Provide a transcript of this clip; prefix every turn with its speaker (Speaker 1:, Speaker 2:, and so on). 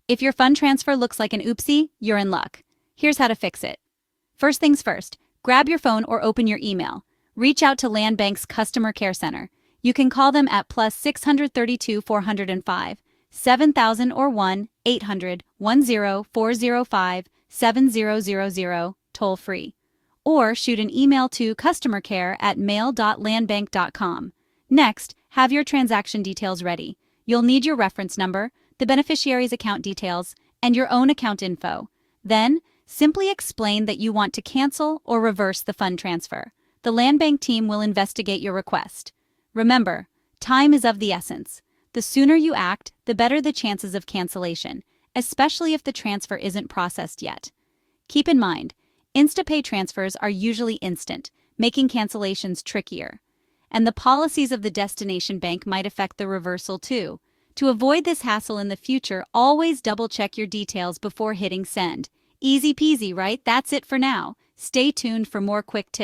Speaker 1: If your fund transfer looks like an oopsie, you're in luck. Here's how to fix it. First things first, grab your phone or open your email. Reach out to Landbank's customer care center. You can call them at +632 405 7000 or 1-800-10-405-7000, toll free. Or shoot an email to customercare@mail.landbank.com. Next, have your transaction details ready. You'll need your reference number, the beneficiary's account details, and your own account info. Then, simply explain that you want to cancel or reverse the fund transfer. The Landbank team will investigate your request. Remember, time is of the essence. The sooner you act, the better the chances of cancellation, especially if the transfer isn't processed yet. Keep in mind, InstaPay transfers are usually instant, making cancellations trickier. And the policies of the destination bank might affect the reversal too. To avoid this hassle in the future, always double-check your details before hitting send. Easy peasy, right? That's it for now. Stay tuned for more quick tips.